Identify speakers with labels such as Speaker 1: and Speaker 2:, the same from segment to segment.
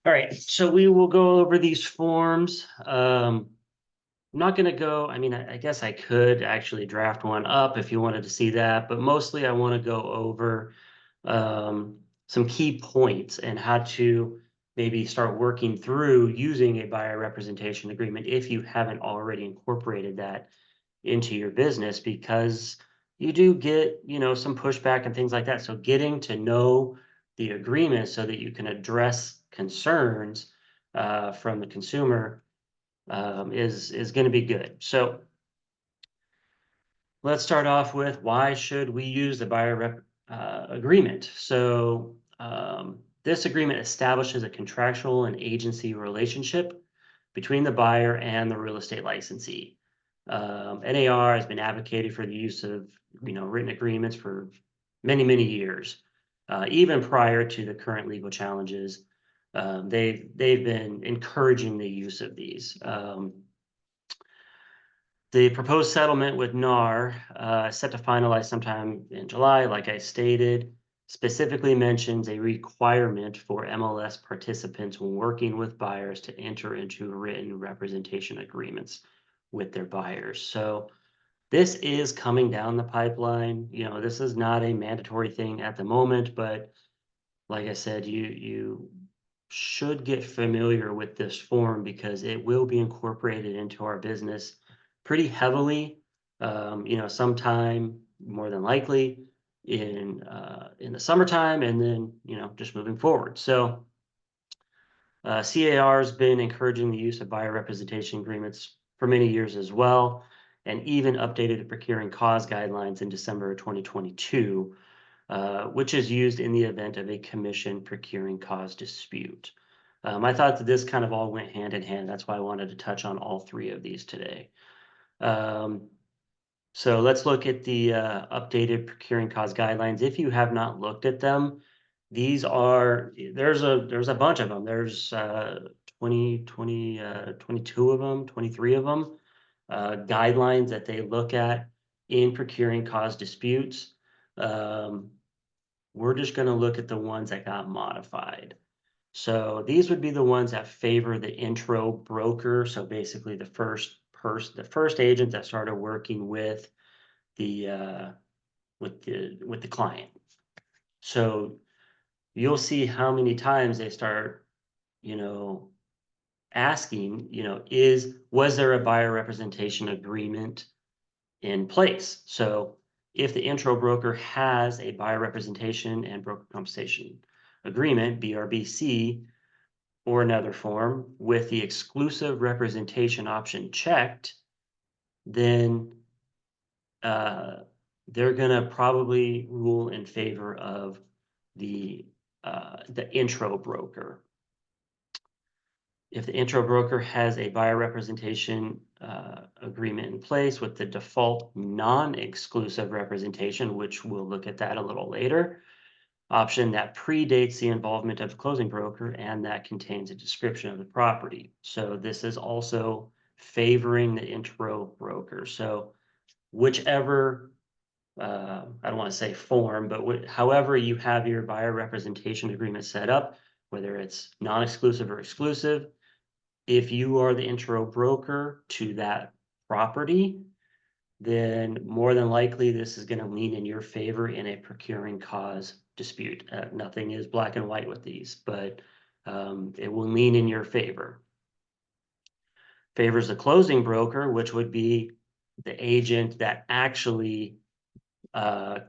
Speaker 1: All right, so we will go over these forms. I'm not gonna go, I mean, I guess I could actually draft one up if you wanted to see that, but mostly I want to go over some key points and how to maybe start working through using a buyer representation agreement if you haven't already incorporated that into your business, because you do get, some pushback and things like that. So getting to know the agreement so that you can address concerns from the consumer is going to be good. So let's start off with, why should we use the buyer rep agreement? So this agreement establishes a contractual and agency relationship between the buyer and the real estate licensee. NAR has been advocated for the use of written agreements for many, many years, even prior to the current legal challenges. They've been encouraging the use of these. The proposed settlement with NAR, set to finalize sometime in July, like I stated, specifically mentions a requirement for MLS participants when working with buyers to enter into written representation agreements with their buyers. So this is coming down the pipeline. This is not a mandatory thing at the moment, but like I said, you should get familiar with this form because it will be incorporated into our business pretty heavily. Sometime more than likely in the summertime, and then just moving forward. So CAR has been encouraging the use of buyer representation agreements for many years as well, and even updated the procuring cause guidelines in December of 2022, which is used in the event of a commission procuring cause dispute. I thought that this kind of all went hand in hand. That's why I wanted to touch on all three of these today. So let's look at the updated procuring cause guidelines. If you have not looked at them, there's a bunch of them. There's 22 of them, 23 of them, guidelines that they look at in procuring cause disputes. We're just going to look at the ones that got modified. So these would be the ones that favor the intro broker. So basically the first agent that started working with the client. So you'll see how many times they start, asking, was there a buyer representation agreement in place? So if the intro broker has a buyer representation and broker compensation agreement, BRBC, or another form with the exclusive representation option checked, then they're going to probably rule in favor of the intro broker. If the intro broker has a buyer representation agreement in place with the default non-exclusive representation, which we'll look at that a little later, option that predates the involvement of the closing broker and that contains a description of the property. So this is also favoring the intro broker. So whichever, I don't want to say form, but however you have your buyer representation agreement set up, whether it's non-exclusive or exclusive, if you are the intro broker to that property, then more than likely this is going to lean in your favor in a procuring cause dispute. Nothing is black and white with these, but it will lean in your favor. Favors the closing broker, which would be the agent that actually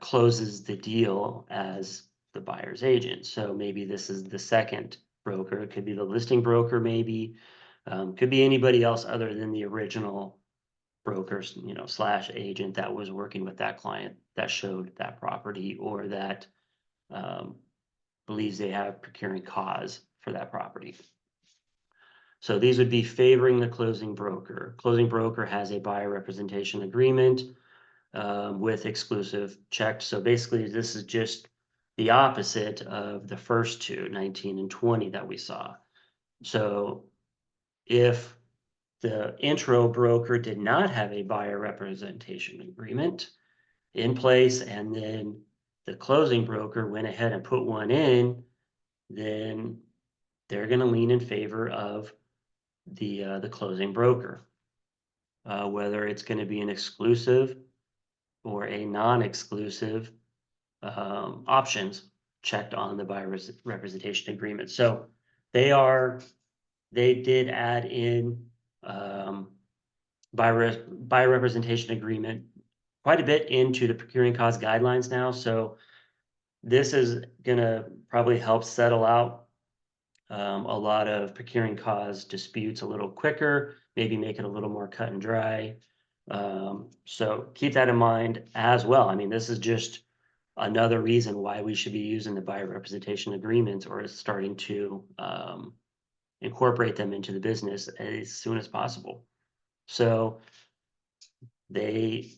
Speaker 1: closes the deal as the buyer's agent. So maybe this is the second broker. It could be the listing broker, maybe. Could be anybody else other than the original broker, slash agent that was working with that client that showed that property, or that believes they have procuring cause for that property. So these would be favoring the closing broker. Closing broker has a buyer representation agreement with exclusive checked. So basically this is just the opposite of the first two, 19 and 20 that we saw. So if the intro broker did not have a buyer representation agreement in place, and then the closing broker went ahead and put one in, then they're going to lean in favor of the closing broker, whether it's going to be an exclusive or a non-exclusive options checked on the buyer representation agreement. So they did add in buyer representation agreement quite a bit into the procuring cause guidelines now. So this is gonna probably help settle out a lot of procuring cause disputes a little quicker, maybe make it a little more cut and dry. So keep that in mind as well. I mean, this is just another reason why we should be using the buyer representation agreements, or starting to incorporate them into the business as soon as possible. So they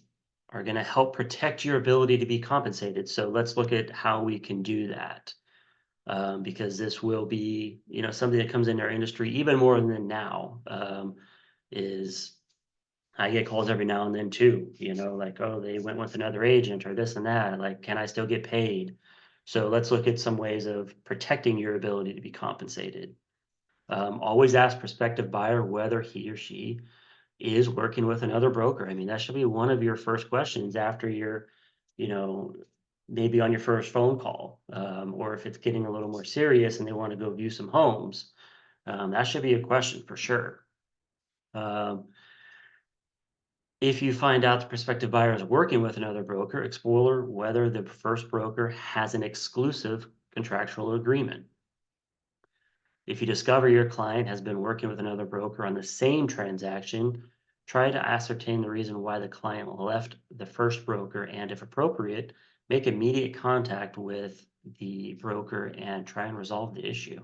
Speaker 1: are going to help protect your ability to be compensated. So let's look at how we can do that. Because this will be, something that comes into our industry even more than now, is I get calls every now and then too, like, oh, they went with another agent or this and that. Like, can I still get paid? So let's look at some ways of protecting your ability to be compensated. Always ask prospective buyer whether he or she is working with another broker. I mean, that should be one of your first questions after you're, you know, maybe on your first phone call, or if it's getting a little more serious and they want to go view some homes. That should be a question for sure. If you find out the prospective buyer is working with another broker, explore whether the first broker has an exclusive contractual agreement. If you discover your client has been working with another broker on the same transaction, try to ascertain the reason why the client left the first broker, and if appropriate, make immediate contact with the broker and try and resolve the issue.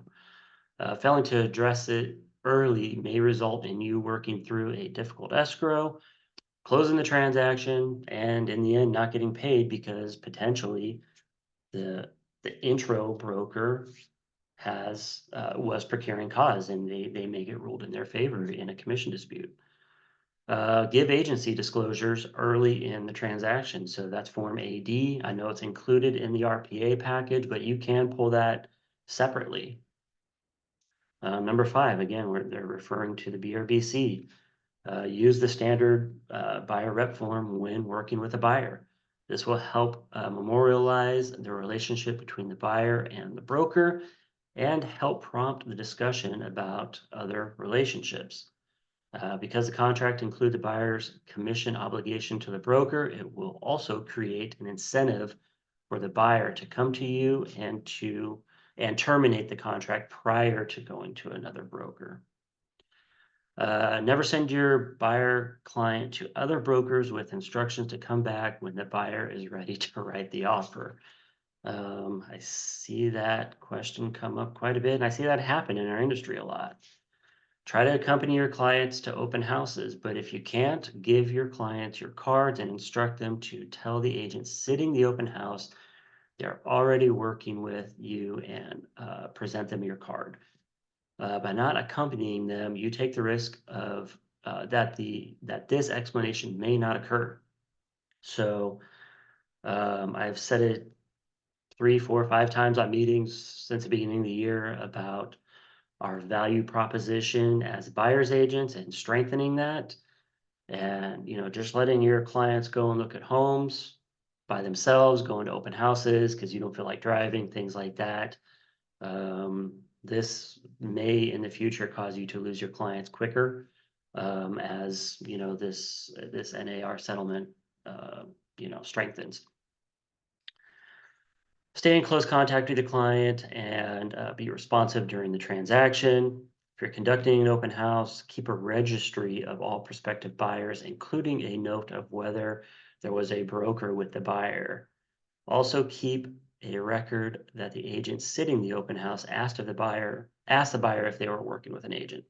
Speaker 1: Failing to address it early may result in you working through a difficult escrow, closing the transaction, and in the end not getting paid because potentially the intro broker was procuring cause, and they may get ruled in their favor in a commission dispute. Give agency disclosures early in the transaction. So that's Form AD. I know it's included in the RPA package, but you can pull that separately. Number 5, again, where they're referring to the BRBC. Use the standard buyer rep form when working with a buyer. This will help memorialize the relationship between the buyer and the broker and help prompt the discussion about other relationships. Because the contract includes the buyer's commission obligation to the broker, it will also create an incentive for the buyer to come to you and terminate the contract prior to going to another broker. Never send your buyer client to other brokers with instructions to come back when the buyer is ready to write the offer. I see that question come up quite a bit, and I see that happen in our industry a lot. Try to accompany your clients to open houses, but if you can't, give your clients your cards and instruct them to tell the agent sitting the open house they're already working with you, and present them your card. By not accompanying them, you take the risk of that this explanation may not occur. So I've said it 3, 4, 5 times on meetings since the beginning of the year about our value proposition as buyer's agents and strengthening that. And, just letting your clients go and look at homes by themselves, going to open houses because you don't feel like driving, things like that. This may in the future cause you to lose your clients quicker, as this NAR settlement strengthens. Stay in close contact with the client and be responsive during the transaction. If you're conducting an open house, keep a registry of all prospective buyers, including a note of whether there was a broker with the buyer. Also keep a record that the agent sitting the open house asked the buyer if they were working with an agent.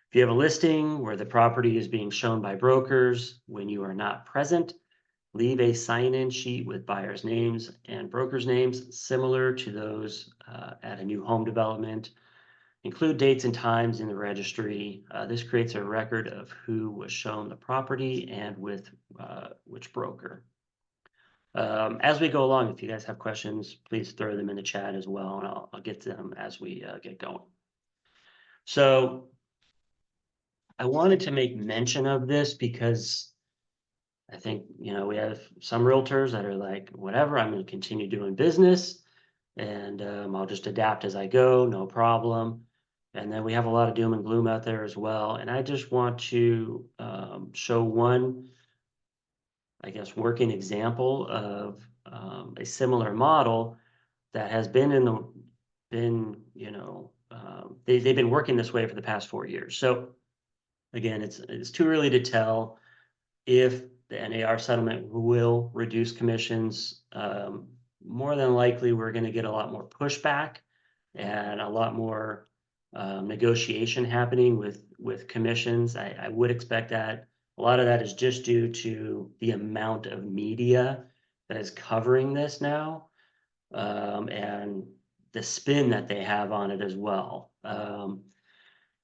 Speaker 1: If you have a listing where the property is being shown by brokers when you are not present, leave a sign-in sheet with buyers' names and brokers' names similar to those at a new home development. Include dates and times in the registry. This creates a record of who was shown the property and with which broker. As we go along, if you guys have questions, please throw them in the chat as well, and I'll get to them as we get going. So I wanted to make mention of this because I think, we have some realtors that are like, whatever, I'm going to continue doing business and I'll just adapt as I go, no problem. And then we have a lot of doom and gloom out there as well. And I just want to show one, I guess, working example of a similar model that has been they've been working this way for the past 4 years. So again, it's too early to tell if the NAR settlement will reduce commissions. More than likely, we're going to get a lot more pushback and a lot more negotiation happening with commissions. I would expect that. A lot of that is just due to the amount of media that is covering this now, and the spin that they have on it as well.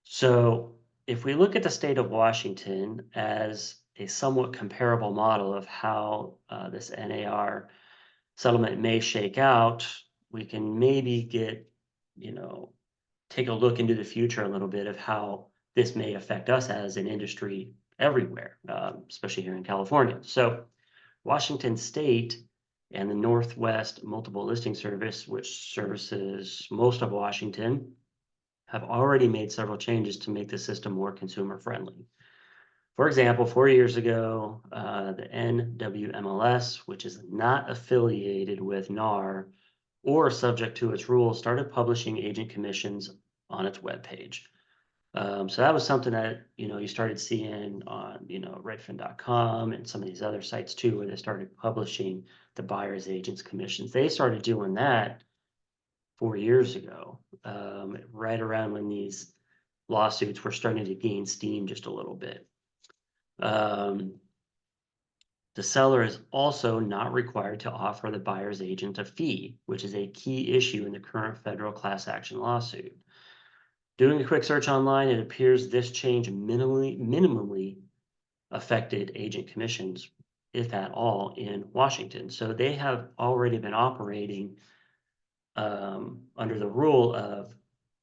Speaker 1: So if we look at the state of Washington as a somewhat comparable model of how this NAR settlement may shake out, we can maybe take a look into the future a little bit of how this may affect us as an industry everywhere, especially here in California. So Washington State and the Northwest Multiple Listing Service, which services most of Washington, have already made several changes to make the system more consumer friendly. For example, 4 years ago, the NWMLS, which is not affiliated with NAR or subject to its rules, started publishing agent commissions on its webpage. So that was something that, you started seeing on, redfin.com and some of these other sites too, where they started publishing the buyer's agents commissions. They started doing that 4 years ago, right around when these lawsuits were starting to gain steam just a little bit. The seller is also not required to offer the buyer's agent a fee, which is a key issue in the current federal class action lawsuit. Doing a quick search online, it appears this change minimally affected agent commissions, if at all, in Washington. So they have already been operating under the rule of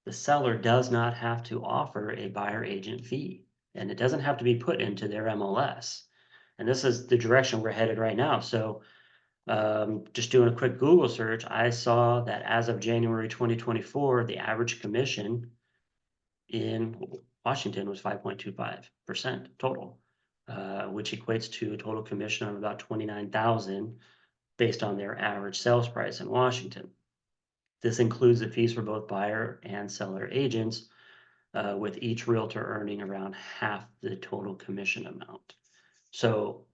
Speaker 1: the seller does not have to offer a buyer agent fee, and it doesn't have to be put into their MLS. And this is the direction we're headed right now. So just doing a quick Google search, I saw that as of January 2024, the average commission in Washington was 5.25% total, which equates to a total commission of about $29,000 based on their average sales price in Washington. This includes the fees for both buyer and seller agents, with each realtor earning around half the total commission amount. So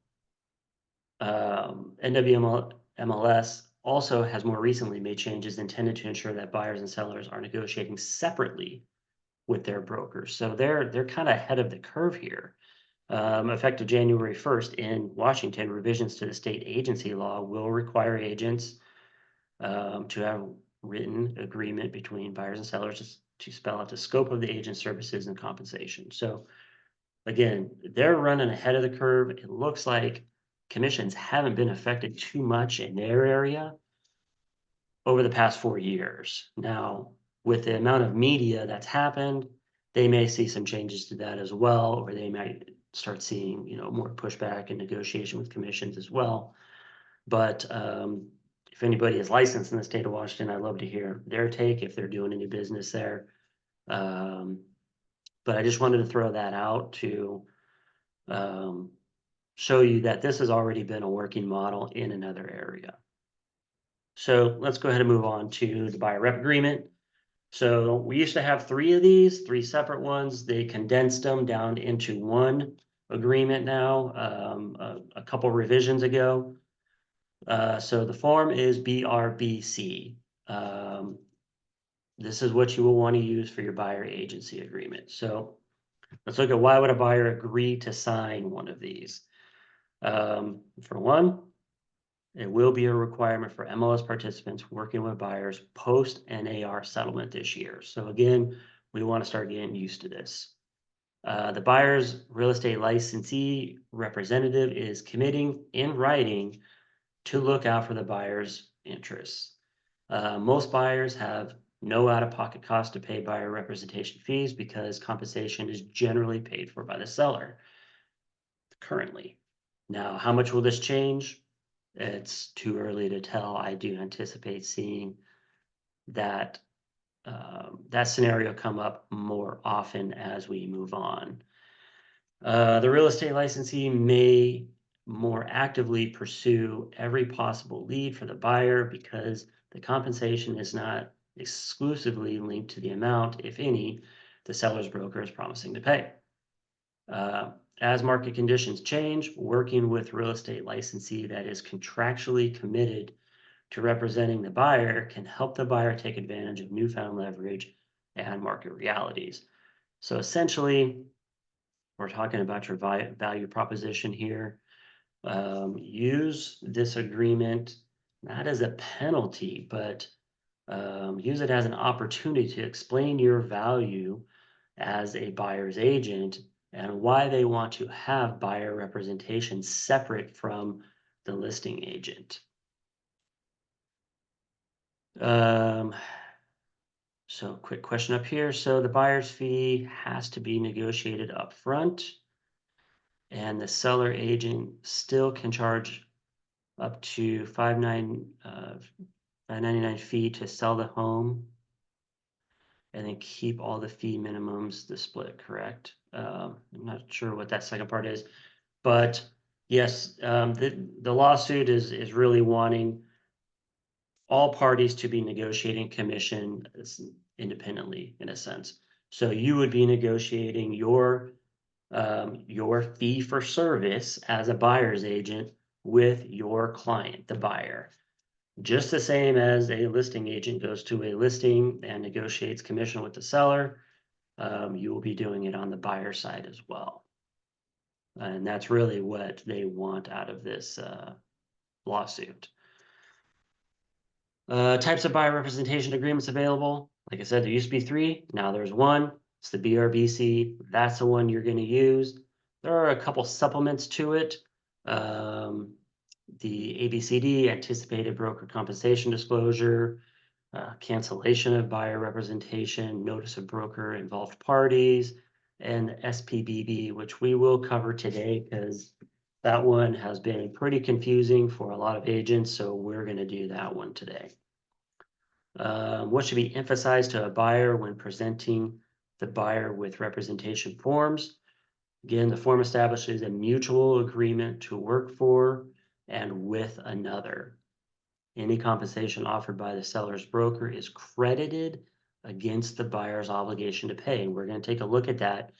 Speaker 1: NWMLS also has more recently made changes intended to ensure that buyers and sellers are negotiating separately with their brokers. So they're kind of ahead of the curve here. Effective January 1st in Washington, revisions to the state agency law will require agents to have written agreement between buyers and sellers to spell out the scope of the agent services and compensation. So again, they're running ahead of the curve. It looks like commissions haven't been affected too much in their area over the past 4 years. Now, with the amount of media that's happened, they may see some changes to that as well, or they might start seeing, more pushback and negotiation with commissions as well. But if anybody is licensed in the state of Washington, I'd love to hear their take if they're doing any business there. But I just wanted to throw that out to show you that this has already been a working model in another area. So let's go ahead and move on to the buyer rep agreement. So we used to have 3 of these, 3 separate ones. They condensed them down into one agreement now, a couple revisions ago. So the form is BRBC. This is what you will want to use for your buyer agency agreement. So let's look at why would a buyer agree to sign one of these. For one, it will be a requirement for MLS participants working with buyers post NAR settlement this year. So again, we want to start getting used to this. The buyer's real estate licensee representative is committing in writing to look out for the buyer's interests. Most buyers have no out-of-pocket cost to pay buyer representation fees because compensation is generally paid for by the seller currently. Now, how much will this change? It's too early to tell. I do anticipate seeing that that scenario come up more often as we move on. The real estate licensee may more actively pursue every possible lead for the buyer because the compensation is not exclusively linked to the amount, if any, the seller's broker is promising to pay. As market conditions change, working with real estate licensee that is contractually committed to representing the buyer can help the buyer take advantage of newfound leverage and market realities. So essentially, we're talking about your value proposition here. Use this agreement not as a penalty, but use it as an opportunity to explain your value as a buyer's agent and why they want to have buyer representation separate from the listing agent. So quick question up here. So the buyer's fee has to be negotiated up front, and the seller agent still can charge up to $599 fee to sell the home, and then keep all the fee minimums, the split, correct? I'm not sure what that second part is, but yes, the lawsuit is really wanting all parties to be negotiating commission independently, in a sense. So you would be negotiating your fee for service as a buyer's agent with your client, the buyer. Just the same as a listing agent goes to a listing and negotiates commission with the seller, you will be doing it on the buyer side as well. And that's really what they want out of this lawsuit. Types of buyer representation agreements available. Like I said, there used to be 3. Now there's 1. It's the BRBC. That's the one you're going to use. There are a couple supplements to it. The ABCD, anticipated broker compensation disclosure, cancellation of buyer representation, notice of broker involved parties, and SBPP, which we will cover today because that one has been pretty confusing for a lot of agents, so we're going to do that one today. What should be emphasized to a buyer when presenting the buyer with representation forms? Again, the form establishes a mutual agreement to work for and with another. Any compensation offered by the seller's broker is credited against the buyer's obligation to pay. We're going to take a look at that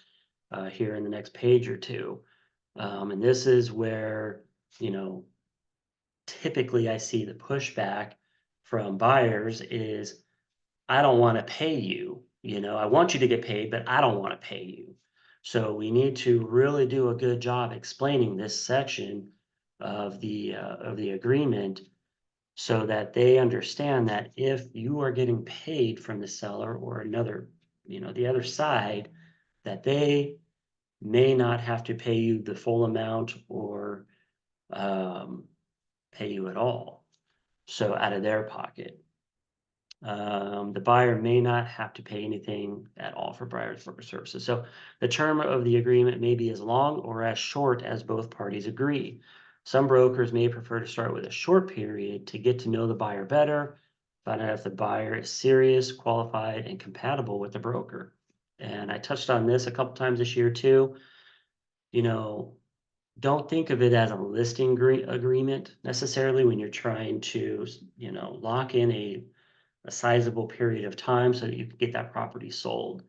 Speaker 1: here in the next page or two. And this is where, typically I see the pushback from buyers is, I don't want to pay you. I want you to get paid, but I don't want to pay you. So we need to really do a good job explaining this section of the agreement so that they understand that if you are getting paid from the seller or another, the other side, that they may not have to pay you the full amount or pay you at all. So out of their pocket. The buyer may not have to pay anything at all for buyer's broker services. So the term of the agreement may be as long or as short as both parties agree. Some brokers may prefer to start with a short period to get to know the buyer better, find out if the buyer is serious, qualified, and compatible with the broker. And I touched on this a couple times this year too. Don't think of it as a listing agreement necessarily when you're trying to, lock in a sizable period of time so that you can get that property sold.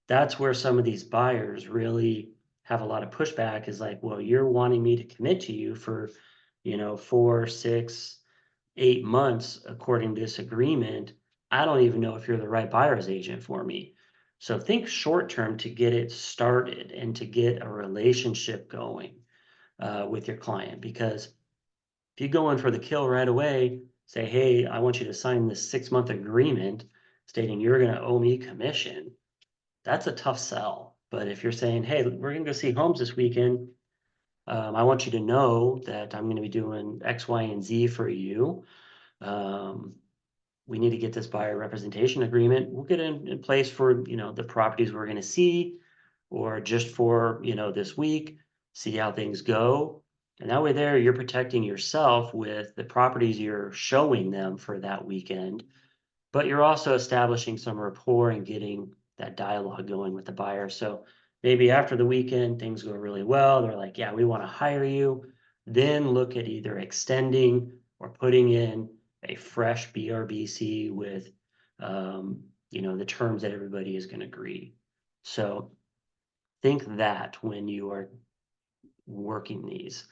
Speaker 1: That's where some of these buyers really have a lot of pushback is like, well, you're wanting me to commit to you for, 4, 6, 8 months according to this agreement. I don't even know if you're the right buyer's agent for me. So think short term to get it started and to get a relationship going with your client. Because if you go in for the kill right away, say, hey, I want you to sign this 6-month agreement stating you're going to owe me commission, that's a tough sell. But if you're saying, hey, we're going to go see homes this weekend, I want you to know that I'm going to be doing X, Y, and Z for you. We need to get this buyer representation agreement. We'll get it in place for, the properties we're going to see, or just for, this week, see how things go. And that way there, you're protecting yourself with the properties you're showing them for that weekend, but you're also establishing some rapport and getting that dialogue going with the buyer. So maybe after the weekend, things go really well. They're like, yeah, we want to hire you. Then look at either extending or putting in a fresh BRBC with, the terms that everybody is going to agree. So think that when you are working these.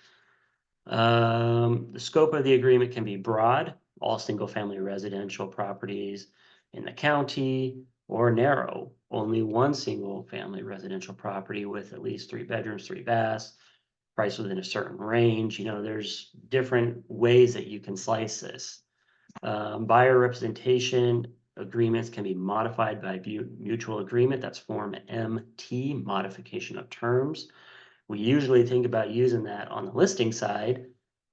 Speaker 1: The scope of the agreement can be broad, all single-family residential properties in the county, or narrow, only one single-family residential property with at least 3 bedrooms, 3 baths, priced within a certain range. There's different ways that you can slice this. Buyer representation agreements can be modified by mutual agreement. That's Form MT, modification of terms. We usually think about using that on the listing side,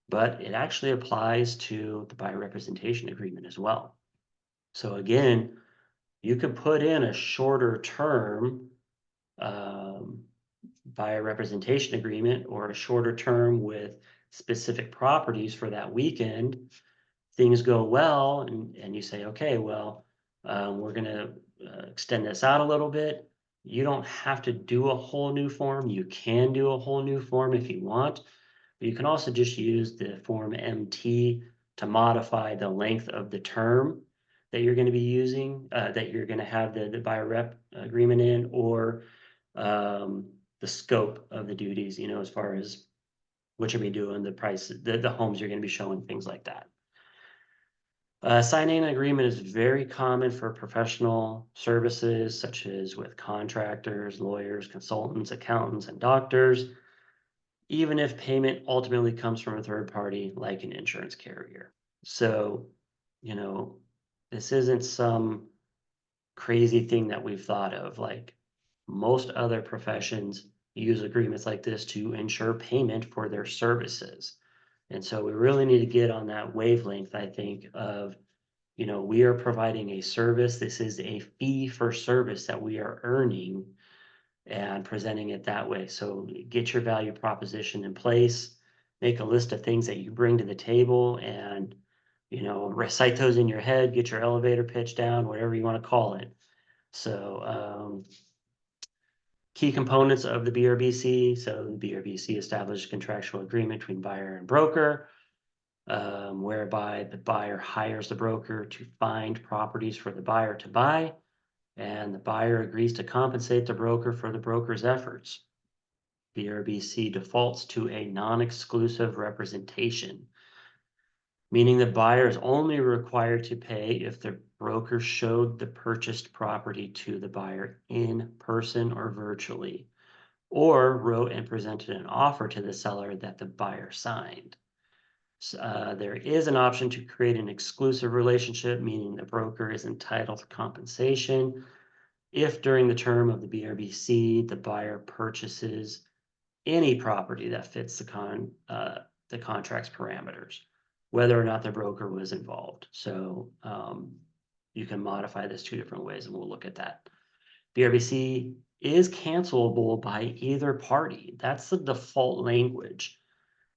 Speaker 1: but it actually applies to the buyer representation agreement as well. So again, you could put in a shorter term buyer representation agreement, or a shorter term with specific properties for that weekend. Things go well, and you say, okay, well, we're going to extend this out a little bit. You don't have to do a whole new form. You can do a whole new form if you want, but you can also just use the Form MT to modify the length of the term that you're going to be using, that you're going to have the buyer rep agreement in, or the scope of the duties, as far as what you'll be doing, the price, the homes you're going to be showing, things like that. Signing an agreement is very common for professional services, such as with contractors, lawyers, consultants, accountants, and doctors, even if payment ultimately comes from a third party like an insurance carrier. So, this isn't some crazy thing that we've thought of. Like, most other professions use agreements like this to ensure payment for their services. And so we really need to get on that wavelength, I think, of, we are providing a service. This is a fee for service that we are earning, and presenting it that way. So get your value proposition in place, make a list of things that you bring to the table, and, recite those in your head, get your elevator pitch down, whatever you want to call it. So, key components of the BRBC. So the BRBC established contractual agreement between buyer and broker, whereby the buyer hires the broker to find properties for the buyer to buy, and the buyer agrees to compensate the broker for the broker's efforts. BRBC defaults to a non-exclusive representation, meaning the buyer is only required to pay if the broker showed the purchased property to the buyer in person or virtually, or wrote and presented an offer to the seller that the buyer signed. There is an option to create an exclusive relationship, meaning the broker is entitled to compensation if during the term of the BRBC, the buyer purchases any property that fits the contract's parameters, whether or not the broker was involved. So you can modify this 2 different ways, and we'll look at that. BRBC is cancelable by either party. That's the default language.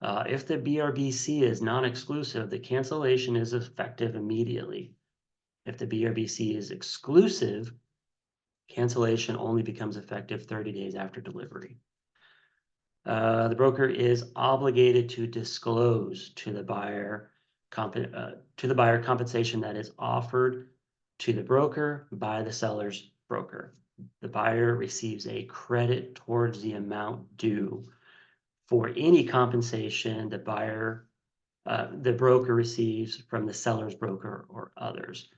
Speaker 1: If the BRBC is non-exclusive, the cancellation is effective immediately. If the BRBC is exclusive, cancellation only becomes effective 30 days after delivery. The broker is obligated to disclose to the buyer compensation that is offered to the broker by the seller's broker. The buyer receives a credit towards the amount due for any compensation the broker receives from the seller's broker or others.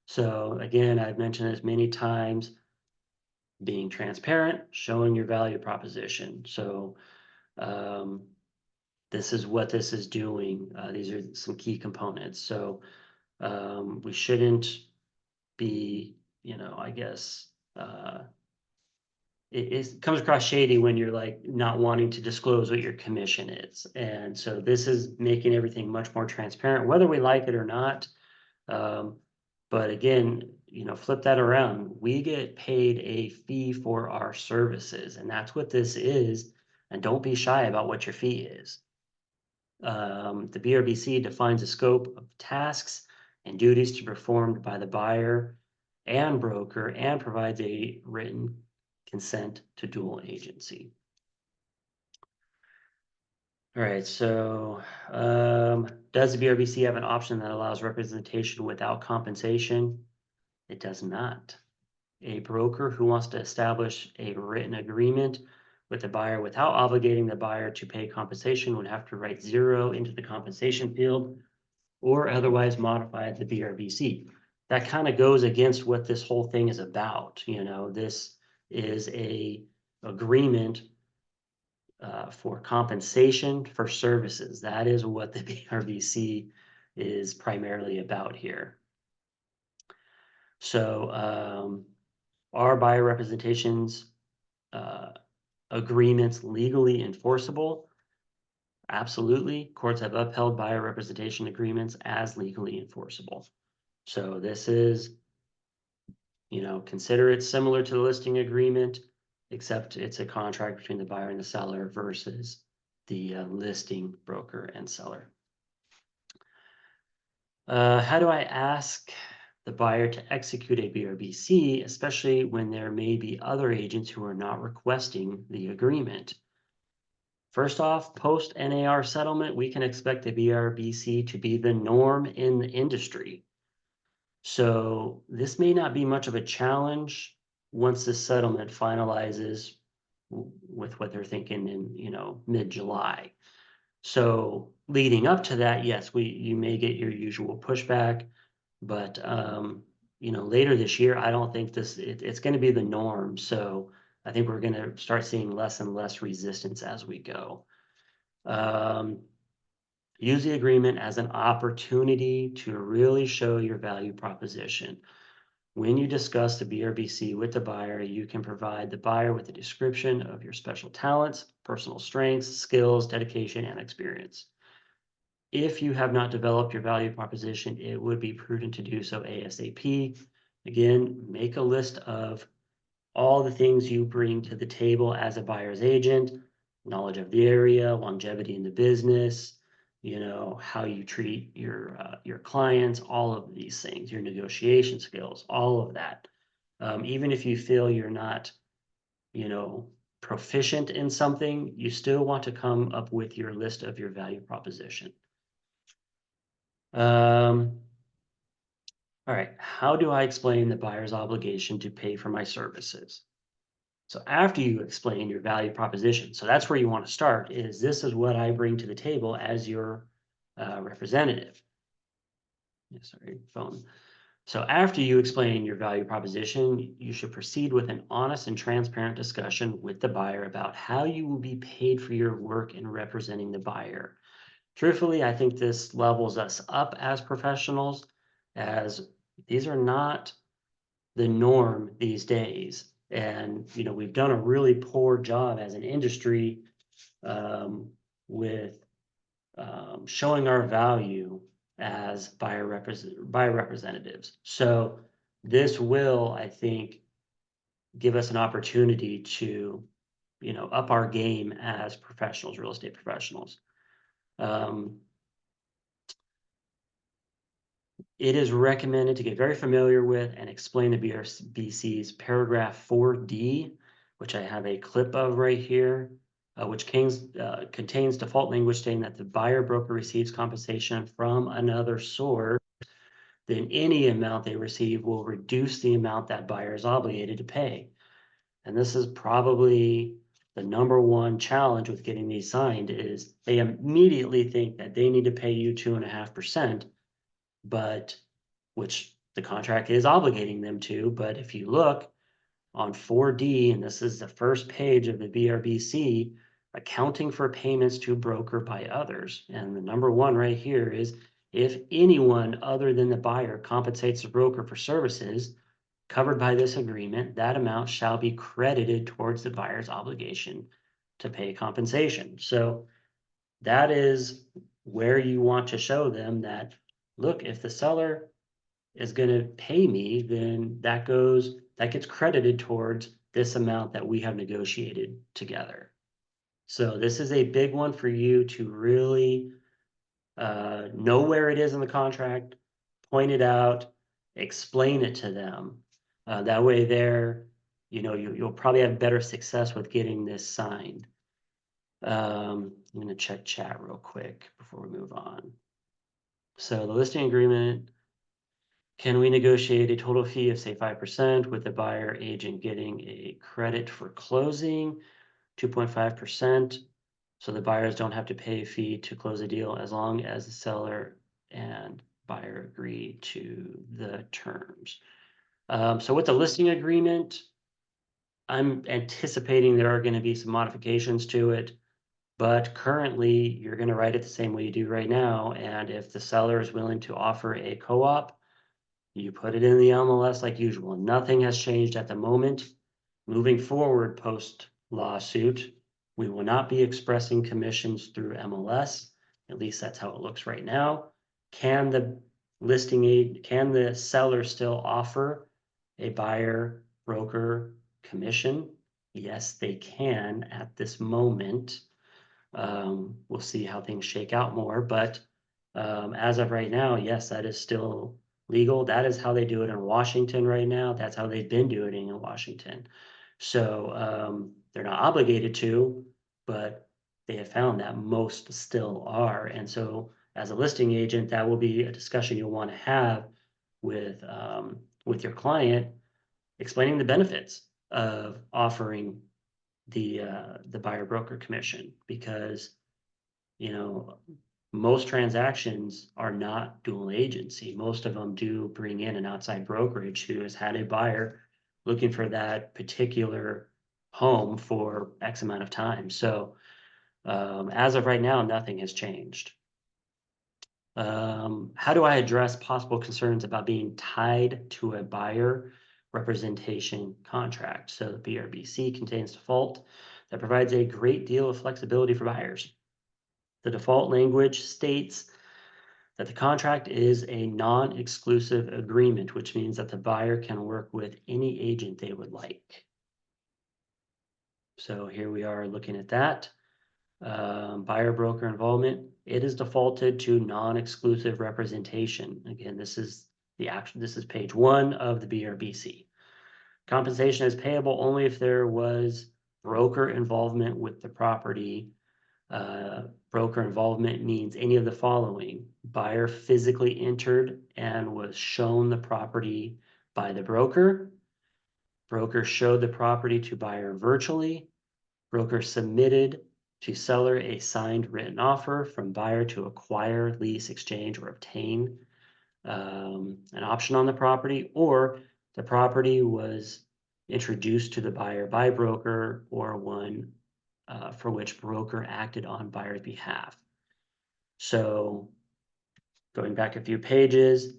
Speaker 1: So again, I've mentioned this many times, being transparent, showing your value proposition. So this is what this is doing. These are some key components. So we shouldn't be, I guess, it comes across shady when you're like not wanting to disclose what your commission is. And so this is making everything much more transparent, whether we like it or not. But again, flip that around. We get paid a fee for our services, and that's what this is. And don't be shy about what your fee is. The BRBC defines a scope of tasks and duties to be performed by the buyer and broker and provides a written consent to dual agency. All right, so does the BRBC have an option that allows representation without compensation? It does not. A broker who wants to establish a written agreement with the buyer without obligating the buyer to pay compensation would have to write 0 into the compensation field or otherwise modify the BRBC. That kind of goes against what this whole thing is about. This is a agreement for compensation for services. That is what the BRBC is primarily about here. So are buyer representations agreements legally enforceable? Absolutely. Courts have upheld buyer representation agreements as legally enforceable. So this is, consider it similar to the listing agreement, except it's a contract between the buyer and the seller versus the listing broker and seller. How do I ask the buyer to execute a BRBC, especially when there may be other agents who are not requesting the agreement? First off, post NAR settlement, we can expect the BRBC to be the norm in the industry. So this may not be much of a challenge once the settlement finalizes with what they're thinking in, mid-July. So leading up to that, yes, you may get your usual pushback, but later this year, I don't think it's going to be the norm. So I think we're going to start seeing less and less resistance as we go. Use the agreement as an opportunity to really show your value proposition. When you discuss the BRBC with the buyer, you can provide the buyer with a description of your special talents, personal strengths, skills, dedication, and experience. If you have not developed your value proposition, it would be prudent to do so ASAP. Again, make a list of all the things you bring to the table as a buyer's agent, knowledge of the area, longevity in the business, how you treat your clients, all of these things, your negotiation skills, all of that. Even if you feel you're not, proficient in something, you still want to come up with your list of your value proposition. All right, how do I explain the buyer's obligation to pay for my services? So after you explain your value proposition, so that's where you want to start, is this is what I bring to the table as your representative. Sorry, phone. So after you explain your value proposition, you should proceed with an honest and transparent discussion with the buyer about how you will be paid for your work in representing the buyer. Truthfully, I think this levels us up as professionals, as these are not the norm these days. And, we've done a really poor job as an industry with showing our value as buyer representatives. So this will, I think, give us an opportunity to, up our game as professionals, real estate professionals. It is recommended to get very familiar with and explain the BRBC's paragraph 4D, which I have a clip of right here, which contains default language stating that the buyer broker receives compensation from another source, then any amount they receive will reduce the amount that buyer is obligated to pay. And this is probably the number one challenge with getting these signed, is they immediately think that they need to pay you 2.5%. But which the contract is obligating them to. But if you look on 4D, and this is the first page of the BRBC, accounting for payments to broker by others. And the number one right here is if anyone other than the buyer compensates the broker for services, covered by this agreement, that amount shall be credited towards the buyer's obligation to pay compensation. So that is where you want to show them that, look, if the seller is going to pay me, then that gets credited towards this amount that we have negotiated together. So this is a big one for you to really know where it is in the contract, point it out, explain it to them. That way you'll probably have better success with getting this signed. I'm going to check chat real quick before we move on. So the listing agreement, can we negotiate a total fee of say 5% with the buyer agent getting a credit for closing, 2.5%? So the buyers don't have to pay a fee to close a deal as long as the seller and buyer agree to the terms. So with the listing agreement, I'm anticipating there are going to be some modifications to it, but currently you're going to write it the same way you do right now. And if the seller is willing to offer a co-op, you put it in the MLS like usual. Nothing has changed at the moment. Moving forward post lawsuit, we will not be expressing commissions through MLS. At least that's how it looks right now. Can the seller still offer a buyer broker commission? Yes, they can at this moment. We'll see how things shake out more, but as of right now, yes, that is still legal. That is how they do it in Washington right now. That's how they've been doing it in Washington. So they're not obligated to, but they have found that most still are. And so as a listing agent, that will be a discussion you'll want to have with your client, explaining the benefits of offering the buyer broker commission, because most transactions are not dual agency. Most of them do bring in an outside brokerage who has had a buyer looking for that particular home for X amount of time. So as of right now, nothing has changed. How do I address possible concerns about being tied to a buyer representation contract? So the BRBC contains default that provides a great deal of flexibility for buyers. The default language states that the contract is a non-exclusive agreement, which means that the buyer can work with any agent they would like. So here we are looking at that. Buyer broker involvement, it is defaulted to non-exclusive representation. Again, this is page 1 of the BRBC. Compensation is payable only if there was broker involvement with the property. Broker involvement means any of the following: buyer physically entered and was shown the property by the broker. Broker showed the property to buyer virtually. Broker submitted to seller a signed written offer from buyer to acquire, lease, exchange, or obtain an option on the property, or the property was introduced to the buyer by broker, or one for which broker acted on buyer's behalf. So going back a few pages,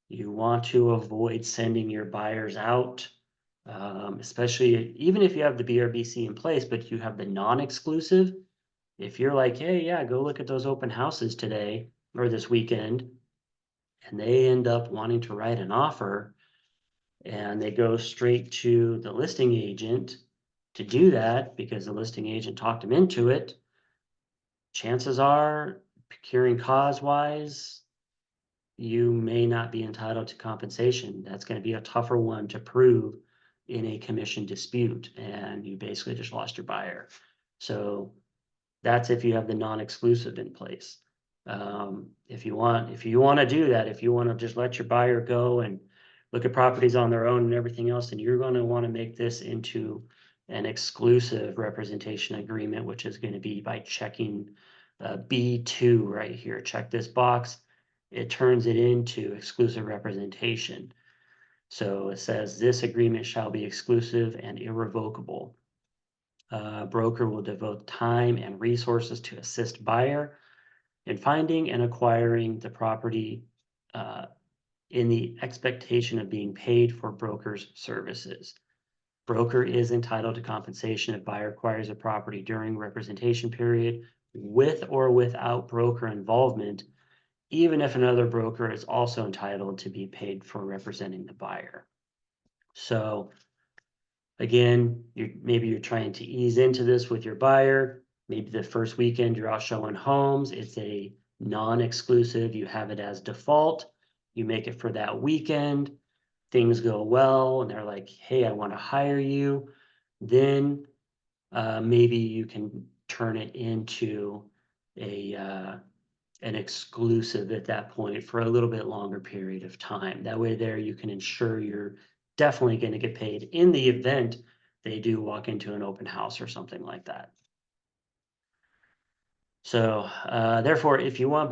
Speaker 1: you want to avoid sending your buyers out, especially even if you have the BRBC in place, but you have the non-exclusive. If you're like, hey, yeah, go look at those open houses today or this weekend, and they end up wanting to write an offer and they go straight to the listing agent to do that because the listing agent talked them into it, chances are, procuring cause wise, you may not be entitled to compensation. That's going to be a tougher one to prove in a commission dispute, and you basically just lost your buyer. So that's if you have the non-exclusive in place. If you want to do that, if you want to just let your buyer go and look at properties on their own and everything else, then you're going to want to make this into an exclusive representation agreement, which is going to be by checking B2 right here. Check this box. It turns it into exclusive representation. So it says this agreement shall be exclusive and irrevocable. Broker will devote time and resources to assist buyer in finding and acquiring the property in the expectation of being paid for broker's services. Broker is entitled to compensation if buyer acquires a property during representation period with or without broker involvement, even if another broker is also entitled to be paid for representing the buyer. So again, maybe you're trying to ease into this with your buyer. Maybe the first weekend you're out showing homes. It's a non-exclusive. You have it as default. You make it for that weekend. Things go well, and they're like, "Hey, I want to hire you." Then maybe you can turn it into an exclusive at that point for a little bit longer period of time. That way there you can ensure you're definitely going to get paid in the event they do walk into an open house or something like that. So therefore, if you want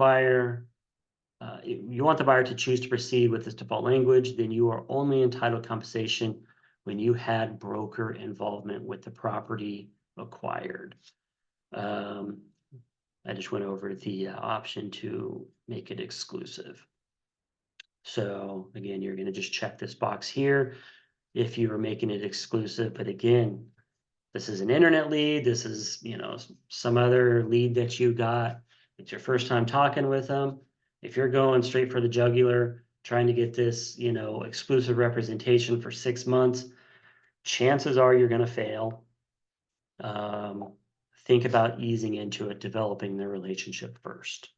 Speaker 1: you want the buyer to choose to proceed with this default language, then you are only entitled compensation when you had broker involvement with the property acquired. I just went over the option to make it exclusive. So again, you're going to just check this box here if you are making it exclusive. But again, this is an internet lead. This is, some other lead that you got. It's your first time talking with them. If you're going straight for the jugular, trying to get this, exclusive representation for 6 months, chances are you're going to fail. Think about easing into it, developing the relationship first.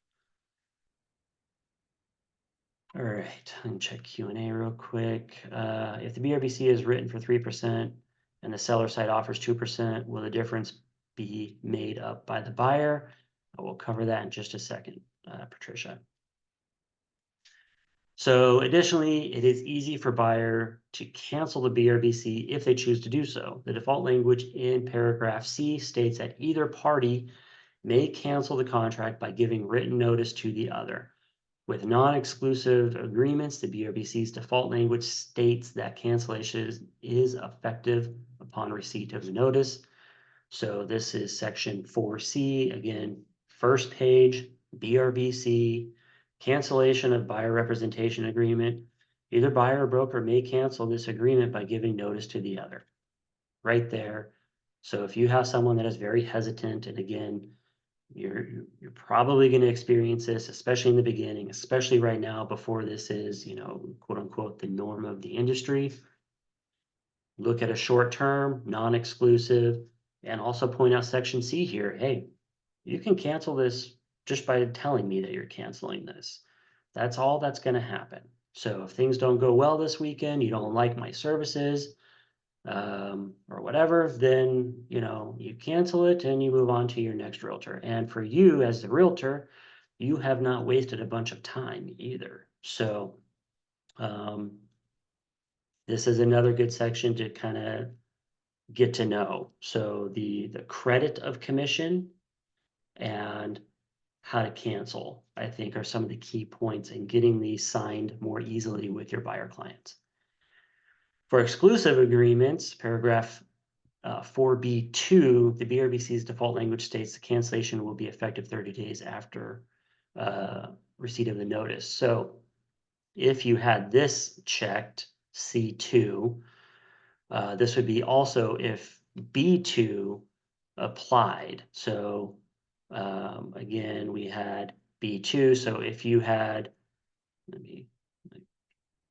Speaker 1: All right, I'm gonna check Q&A real quick. If the BRBC is written for 3% and the seller side offers 2%, will the difference be made up by the buyer? We'll cover that in just a second, Patricia. So additionally, it is easy for buyer to cancel the BRBC if they choose to do so. The default language in paragraph C states that either party may cancel the contract by giving written notice to the other. With non-exclusive agreements, the BRBC's default language states that cancellation is effective upon receipt of the notice. So this is section 4C, again, first page, BRBC, cancellation of buyer representation agreement. Either buyer or broker may cancel this agreement by giving notice to the other. Right there. So if you have someone that is very hesitant, and again, you're probably going to experience this, especially in the beginning, especially right now before this is, quote unquote, the norm of the industry. Look at a short term, non-exclusive, and also point out section C here. Hey, you can cancel this just by telling me that you're canceling this. That's all that's going to happen. So if things don't go well this weekend, you don't like my services, or whatever, then, you cancel it and you move on to your next realtor. And for you as the realtor, you have not wasted a bunch of time either. So this is another good section to kind of get to know. So the credit of commission and how to cancel, I think, are some of the key points in getting these signed more easily with your buyer clients. For exclusive agreements, paragraph 4B2, the BRBC's default language states the cancellation will be effective 30 days after receipt of the notice. So if you had this checked, C2, this would be also if B2 applied. So again, we had B2. So if you had, let me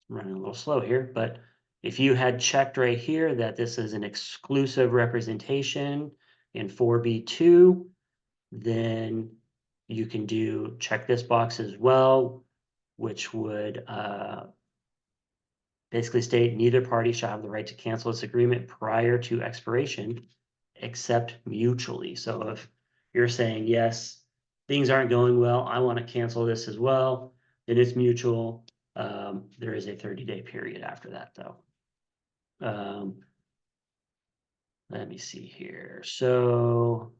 Speaker 1: running a little slow here, but if you had checked right here that this is an exclusive representation in 4B2, then you can check this box as well, which would basically state neither party shall have the right to cancel this agreement prior to expiration, except mutually. So if you're saying, yes, things aren't going well, I want to cancel this as well, then it's mutual. There is a 30-day period after that, though. Let me see here. So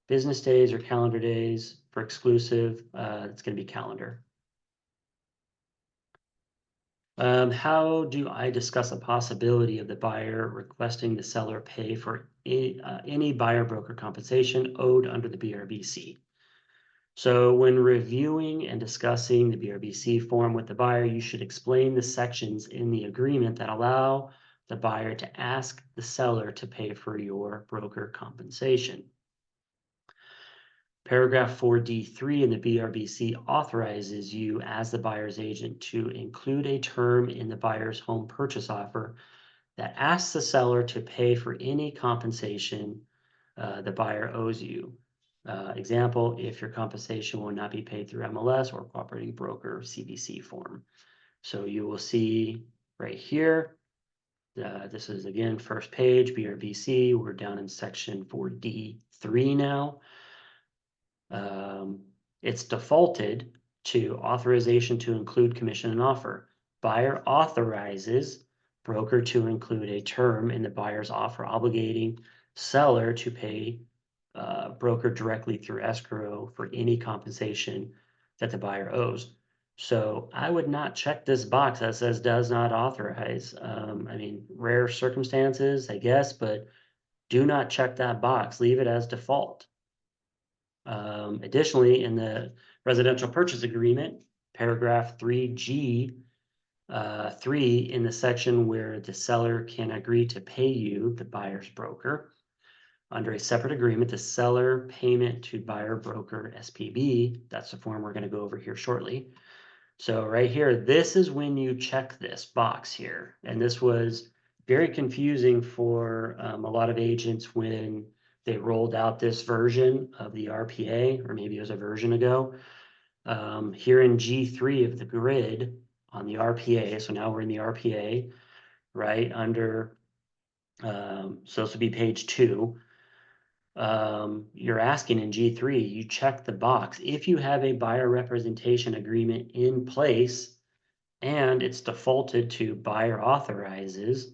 Speaker 1: business days or calendar days for exclusive, it's going to be calendar. How do I discuss the possibility of the buyer requesting the seller pay for any buyer broker compensation owed under the BRBC? So when reviewing and discussing the BRBC form with the buyer, you should explain the sections in the agreement that allow the buyer to ask the seller to pay for your broker compensation. Paragraph 4D3 in the BRBC authorizes you as the buyer's agent to include a term in the buyer's home purchase offer that asks the seller to pay for any compensation the buyer owes you. Example, if your compensation will not be paid through MLS or cooperating broker CBC form. So you will see right here, this is again, first page, BRBC, we're down in section 4D3 now. It's defaulted to authorization to include commission and offer. Buyer authorizes broker to include a term in the buyer's offer obligating seller to pay broker directly through escrow for any compensation that the buyer owes. So I would not check this box that says does not authorize. I mean, rare circumstances, I guess, but do not check that box. Leave it as default. Additionally, in the residential purchase agreement, paragraph 3G, 3 in the section where the seller can agree to pay you, the buyer's broker, under a separate agreement, the seller payment to buyer broker SPB, that's the form we're going to go over here shortly. So right here, this is when you check this box here. And this was very confusing for a lot of agents when they rolled out this version of the RPA, or maybe it was a version ago. Here in G3 of the grid on the RPA, so now we're in the RPA, right, under, so this would be page 2. You're asking in G3, you check the box. If you have a buyer representation agreement in place and it's defaulted to buyer authorizes,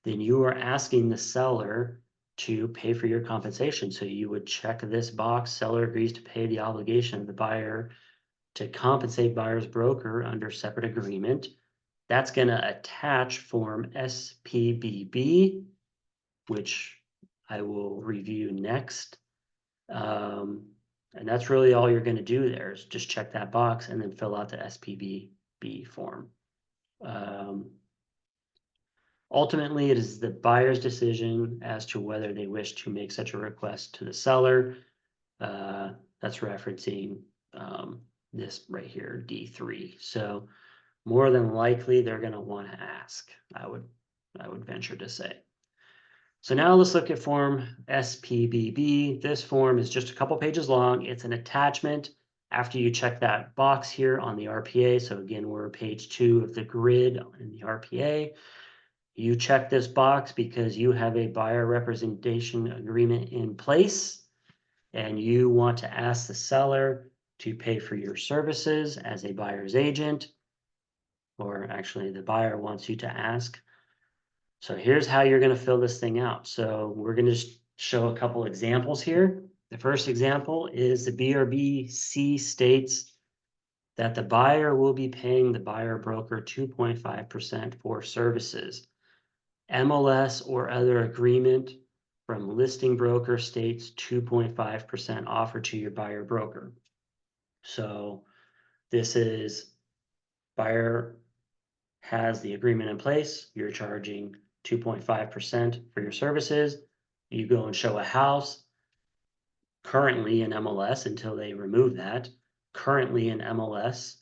Speaker 1: then you are asking the seller to pay for your compensation. So you would check this box, seller agrees to pay the obligation of the buyer to compensate buyer's broker under separate agreement. That's going to attach form SPBB, which I will review next. And that's really all you're going to do there is just check that box and then fill out the SPBB form. Ultimately, it is the buyer's decision as to whether they wish to make such a request to the seller. That's referencing this right here, D3. So more than likely, they're going to want to ask, I would venture to say. So now let's look at form SPBB. This form is just a couple pages long. It's an attachment after you check that box here on the RPA. So again, we're page 2 of the grid in the RPA. You check this box because you have a buyer representation agreement in place and you want to ask the seller to pay for your services as a buyer's agent, or actually the buyer wants you to ask. So here's how you're going to fill this thing out. So we're going to show a couple examples here. The first example is the BRBC states that the buyer will be paying the buyer broker 2.5% for services. MLS or other agreement from listing broker states 2.5% offered to your buyer broker. So this is buyer has the agreement in place. You're charging 2.5% for your services. You go and show a house currently in MLS until they remove that. Currently in MLS,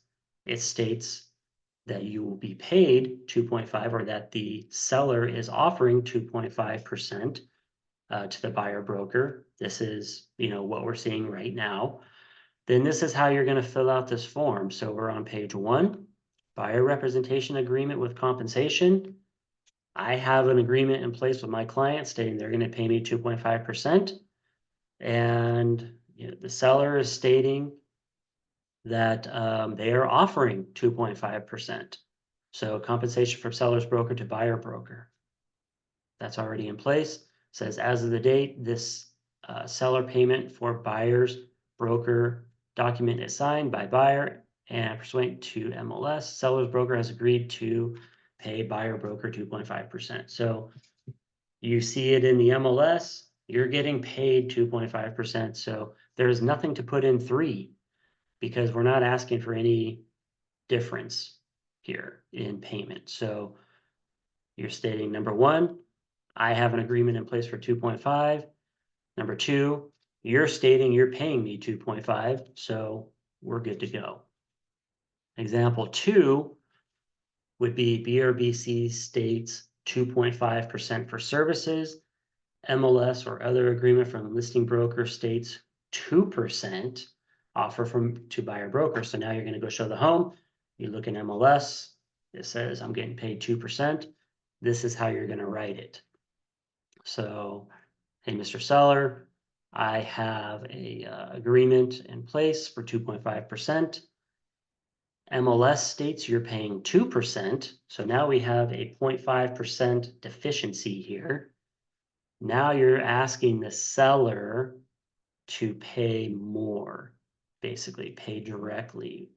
Speaker 1: it states that you will be paid 2.5 or that the seller is offering 2.5% to the buyer broker. This is, what we're seeing right now. Then this is how you're going to fill out this form. So we're on page 1, buyer representation agreement with compensation. I have an agreement in place with my client stating they're going to pay me 2.5%. And the seller is stating that they are offering 2.5%. So compensation from seller's broker to buyer broker. That's already in place. It says as of the date, this seller payment for buyer's broker document is signed by buyer and pursuant to MLS, seller's broker has agreed to pay buyer broker 2.5%. So you see it in the MLS, you're getting paid 2.5%. So there's nothing to put in 3. because we're not asking for any difference here in payment. So you're stating, number one, I have an agreement in place for 2.5. Number two, you're stating you're paying me 2.5, so we're good to go. Example 2 would be BRBC states 2.5% for services. MLS or other agreement from the listing broker states 2% offer to buyer broker. So now you're going to go show the home. You look in MLS. It says I'm getting paid 2%. This is how you're going to write it. So, hey, Mr. Seller, I have a agreement in place for 2.5%. MLS states you're paying 2%. So now we have a 0.5% deficiency here. Now you're asking the seller to pay more, basically pay directly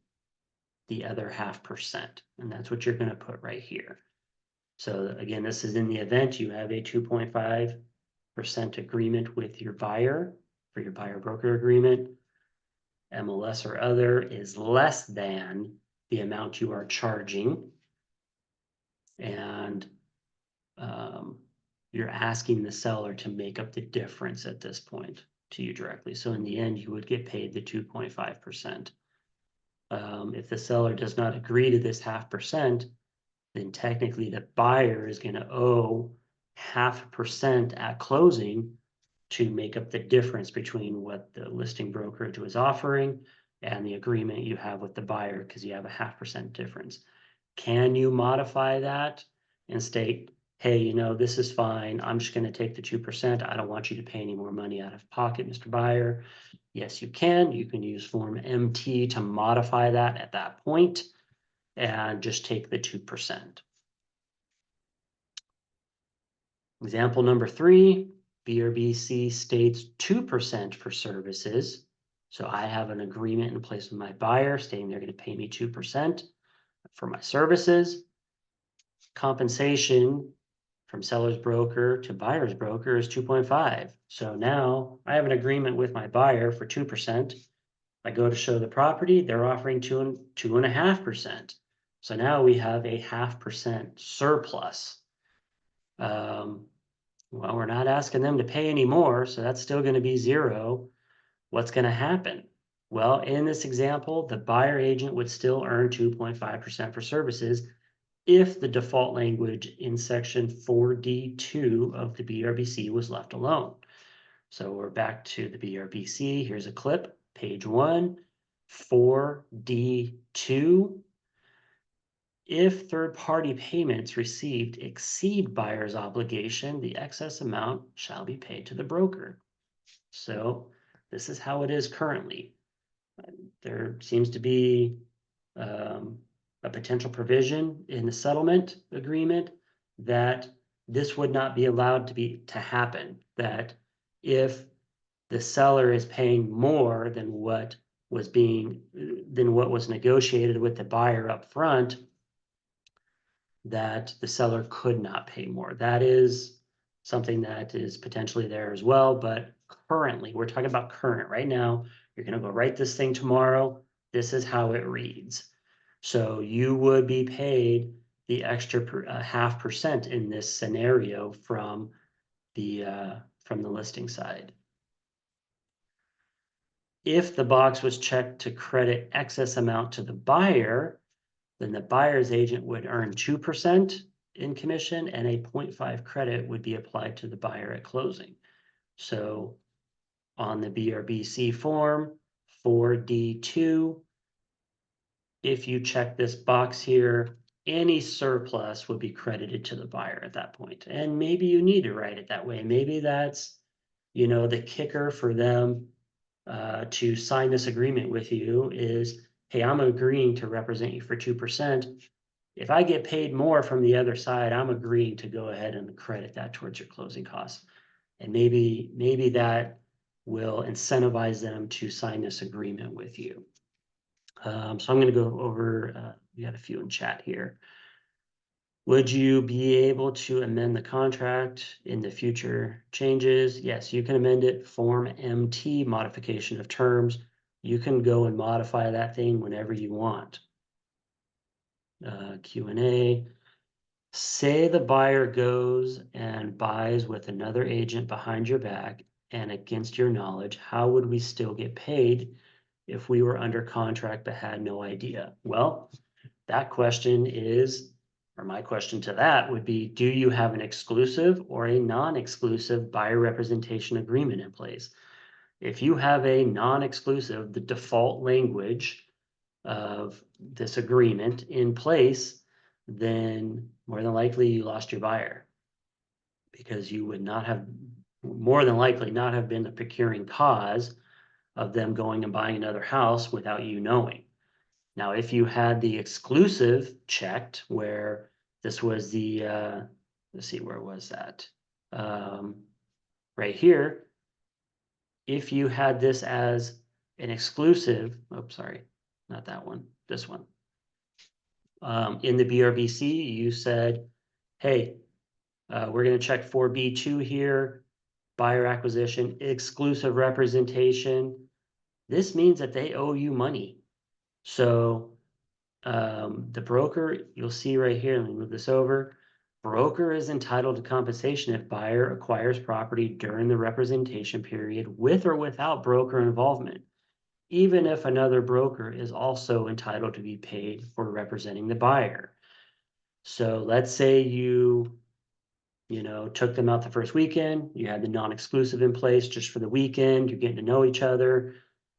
Speaker 1: the other 0.5%. And that's what you're going to put right here. So again, this is in the event you have a 2.5% agreement with your buyer for your buyer broker agreement. MLS or other is less than the amount you are charging. And you're asking the seller to make up the difference at this point to you directly. So in the end, you would get paid the 2.5%. If the seller does not agree to this 0.5%, then technically the buyer is going to owe 0.5% at closing to make up the difference between what the listing brokerage was offering and the agreement you have with the buyer, because you have a 0.5% difference. Can you modify that and state, hey, you know, this is fine. I'm just going to take the 2%. I don't want you to pay any more money out of pocket, Mr. Buyer. Yes, you can. You can use Form MT to modify that at that point and just take the 2%. Example number 3, BRBC states 2% for services. So I have an agreement in place with my buyer stating they're going to pay me 2% for my services. Compensation from seller's broker to buyer's broker is 2.5. So now I have an agreement with my buyer for 2%. I go to show the property, they're offering 2.5%. So now we have a 0.5% surplus. Well, we're not asking them to pay any more, so that's still going to be 0. What's going to happen? Well, in this example, the buyer agent would still earn 2.5% for services if the default language in section 4D2 of the BRBC was left alone. So we're back to the BRBC. Here's a clip, page 1, 4D2. If third-party payments received exceed buyer's obligation, the excess amount shall be paid to the broker. So this is how it is currently. There seems to be a potential provision in the settlement agreement that this would not be allowed to happen, that if the seller is paying more than what was negotiated with the buyer up front, that the seller could not pay more. That is something that is potentially there as well, but currently, we're talking about current right now. You're going to go write this thing tomorrow. This is how it reads. So you would be paid the extra 0.5% in this scenario from the listing side. If the box was checked to credit excess amount to the buyer, then the buyer's agent would earn 2% in commission and a 0.5 credit would be applied to the buyer at closing. So on the BRBC form 4D2, if you check this box here, any surplus would be credited to the buyer at that point. And maybe you need to write it that way. Maybe that's, you know, the kicker for them to sign this agreement with you is, hey, I'm agreeing to represent you for 2%. If I get paid more from the other side, I'm agreeing to go ahead and credit that towards your closing costs. And maybe that will incentivize them to sign this agreement with you. So I'm going to go over, we got a few in chat here. Would you be able to amend the contract in the future changes? Yes, you can amend it. Form MT, modification of terms. You can go and modify that thing whenever you want. Q&A. Say the buyer goes and buys with another agent behind your back and against your knowledge, how would we still get paid if we were under contract but had no idea? Well, that question is, or my question to that would be, do you have an exclusive or a non-exclusive buyer representation agreement in place? If you have a non-exclusive, the default language of this agreement in place, then more than likely you lost your buyer, because you would not have, more than likely not have been the procuring cause of them going and buying another house without you knowing. Now, if you had the exclusive checked, where this was the, let's see, where was that? Right here. If you had this as an exclusive, oops, sorry, not that one, this one. In the BRBC, you said, hey, we're going to check 4B2 here, buyer acquisition, exclusive representation. This means that they owe you money. So the broker, you'll see right here, let me move this over. Broker is entitled to compensation if buyer acquires property during the representation period with or without broker involvement, even if another broker is also entitled to be paid for representing the buyer. So let's say you took them out the first weekend, you had the non-exclusive in place just for the weekend, you're getting to know each other.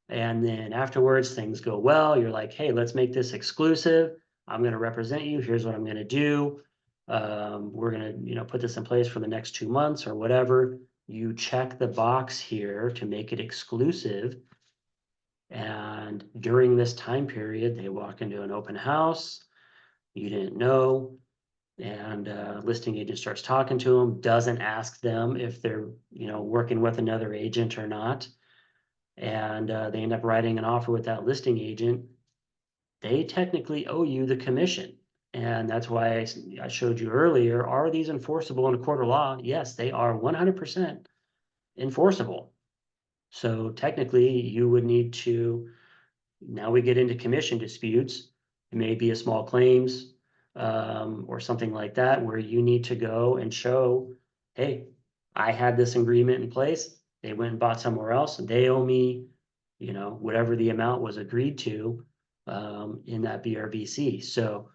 Speaker 1: And then afterwards, things go well. You're like, hey, let's make this exclusive. I'm going to represent you. Here's what I'm going to do. We're going to, put this in place for the next 2 months or whatever. You check the box here to make it exclusive. And during this time period, they walk into an open house. You didn't know. And listing agent starts talking to them, doesn't ask them if they're, working with another agent or not. And they end up writing an offer with that listing agent. They technically owe you the commission. And that's why I showed you earlier, are these enforceable in a court of law? Yes, they are 100% enforceable. So technically you would need to, now we get into commission disputes. It may be a small claims or something like that, where you need to go and show, hey, I had this agreement in place. They went and bought somewhere else and they owe me, whatever the amount was agreed to in that BRBC. So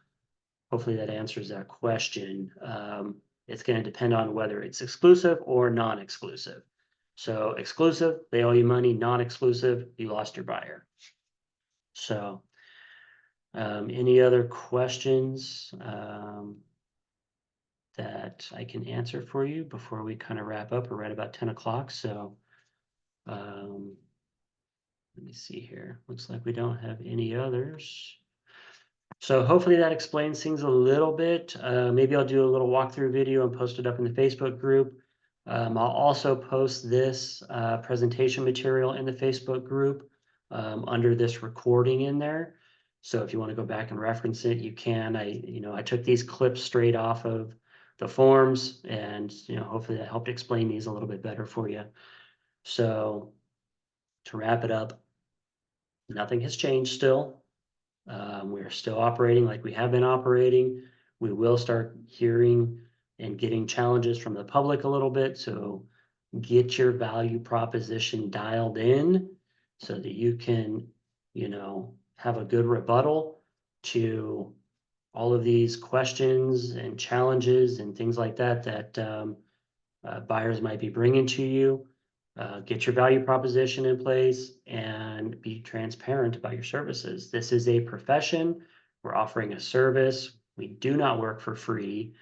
Speaker 1: hopefully that answers that question. It's going to depend on whether it's exclusive or non-exclusive. So exclusive, they owe you money. Non-exclusive, you lost your buyer. So any other questions that I can answer for you before we kind of wrap up? We're right about 10 o'clock. So let me see here. Looks like we don't have any others. So hopefully that explains things a little bit. Maybe I'll do a little walkthrough video and post it up in the Facebook group. I'll also post this presentation material in the Facebook group under this recording in there. So if you want to go back and reference it, you can. I took these clips straight off of the forms, and hopefully that helped explain these a little bit better for you. So to wrap it up, nothing has changed still. We're still operating like we have been operating. We will start hearing and getting challenges from the public a little bit. So get your value proposition dialed in so that you can, have a good rebuttal to all of these questions and challenges and things like that that buyers might be bringing to you. Get your value proposition in place and be transparent about your services. This is a profession. We're offering a service. We do not work for free.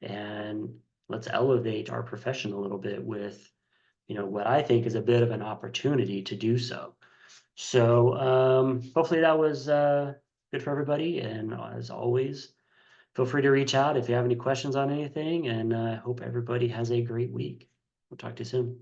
Speaker 1: And let's elevate our profession a little bit with, what I think is a bit of an opportunity to do so. So hopefully that was good for everybody. And as always, feel free to reach out if you have any questions on anything. And I hope everybody has a great week. We'll talk to you soon.